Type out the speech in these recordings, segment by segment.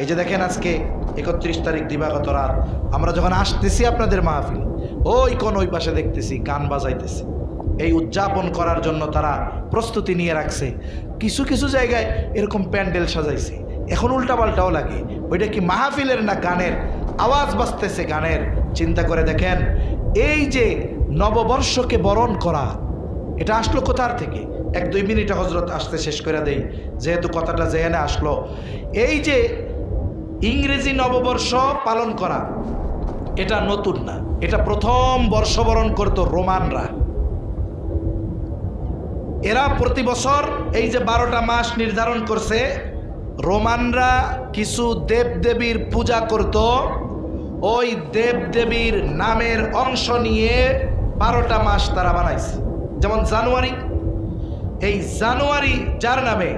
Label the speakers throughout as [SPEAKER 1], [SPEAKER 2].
[SPEAKER 1] এই যে দেখেন আজকে 31 তারিখ দিবাগত রাত, আমরা যখন আসতেছি আপনাদের মাহফিল, ওই পাশে দেখতেছি গান বাজাইতেছে। এই উদযাপন করার জন্য তারা প্রস্তুতি নিয়ে রাখছে। কিছু কিছু জায়গায় এরকম প্যান্ডেল সাজাইছে। এখন উল্টাপাল্টাও লাগে, ওইটা কি মাহফিলের না গানের আওয়াজ বাজতেছে গানের। চিন্তা করে দেখেন, এই যে নববর্ষকে বরণ করা, এটা আসলো কোথার থেকে? 1-2 মিনিটে হজরত আসতে শেষ করে দেই, যেহেতু কথাটা জেনে আসলো। এই যে ইংরেজি নববর্ষ পালন করা, এটা নতুন না, এটা প্রথম বর্ষবরণ করত রোমানরা। এরা প্রতি বছর এই যে 12টা মাস নির্ধারণ করছে, রোমানরা কিছু দেবদেবীর পূজা করত। ওই দেবদেবীর নামের অংশ নিয়ে 12টা মাস তারা বানাইছে। যেমন জানুয়ারি, এই জানুয়ারি যার নামে,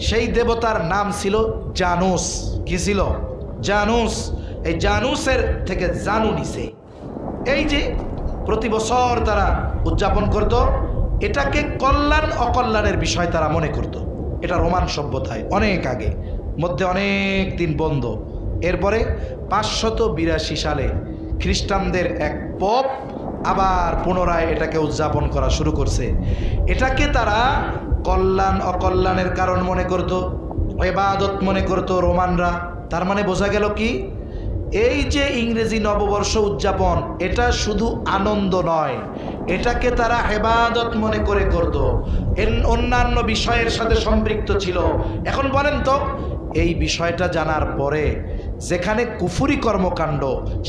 [SPEAKER 1] সেই দেবতার নাম ছিল জানুস। কি ছিল? জানুস। এই জানুসের থেকে জানু নিছে। এই যে প্রতি বছর তারা উদযাপন করত, এটাকে কল্যাণ অকল্যাণের বিষয় তারা মনে করত। এটা রোমান সভ্যতায় অনেক আগে, মধ্যে অনেক দিন বন্ধ। এরপরে 582 সালে খ্রিস্টানদের এক পোপ আবার পুনরায় এটাকে উদযাপন করা শুরু করছে। এটাকে তারা কল্যাণ অকল্যাণের কারণ মনে করত, ইবাদত মনে করত রোমানরা। তার মানে বোঝা গেল কি, এই যে ইংরেজি নববর্ষ উদযাপন, এটা শুধু আনন্দ নয়, এটাকে তারা ইবাদত মনে করে করত, অন্যান্য বিষয়ের সাথে সম্পৃক্ত ছিল। এখন বলেন তো, এই বিষয়টা জানার পরে যেখানে কুফরি কর্মকাণ্ড,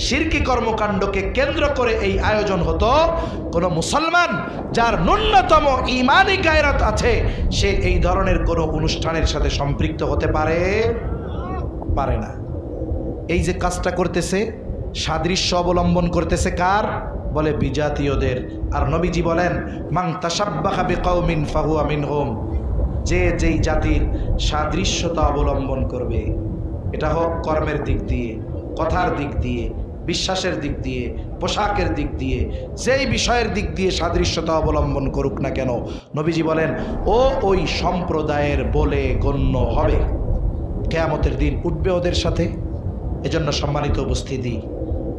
[SPEAKER 1] শিরকি কর্মকাণ্ডকে কেন্দ্র করে এই আয়োজন হতো, কোনো মুসলমান যার ন্যূনতম ঈমানি গায়রত আছে, সে এই ধরনের কোনো অনুষ্ঠানের সাথে সম্পৃক্ত হতে পারে না। এই যে কাজটা করতেছে, সাদৃশ্য অবলম্বন করতেছে কার? বলে বিজাতীয়দের। আর নবীজি বলেন, মান তাশাব্বাহা বিকওমিন ফাহুয়া মিনহুম। যে যেই জাতির সাদৃশ্যতা অবলম্বন করবে, এটা হোক কর্মের দিক দিয়ে, কথার দিক দিয়ে, বিশ্বাসের দিক দিয়ে, পোশাকের দিক দিয়ে, যেই বিষয়ের দিক দিয়ে সাদৃশ্যতা অবলম্বন করুক না কেন, নবীজি বলেন ওই সম্প্রদায়ের বলে গণ্য হবে। কিয়ামতের দিন উঠবে ওদের সাথে। এজন্য সম্মানিত উপস্থিতি,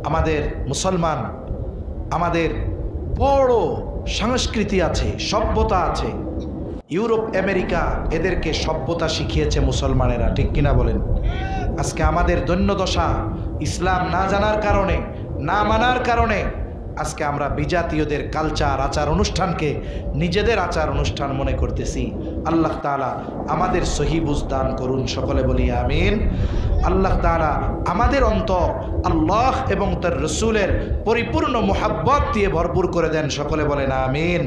[SPEAKER 1] আমাদের মুসলমান, আমাদের বড় সংস্কৃতি আছে, সভ্যতা আছে। ইউরোপ আমেরিকা এদেরকে সভ্যতা শিখিয়েছে মুসলমানেরা, ঠিক কিনা বলেন? আজকে আমাদের দৈন্যদশা, ইসলাম না জানার কারণে, না মানার কারণে আজকে আমরা বিজাতীয়দের কালচার, আচার অনুষ্ঠানকে নিজেদের আচার অনুষ্ঠান মনে করতেছি। আল্লাহ তাআলা আমাদের সহি বুঝ দান করুন, সকলে বলি আমিন। আল্লাহ তাআলা আমাদের অন্তর আল্লাহ এবং তার রসুলের পরিপূর্ণ মুহাব্বত দিয়ে ভরপুর করে দেন, সকলে বলেন আমিন।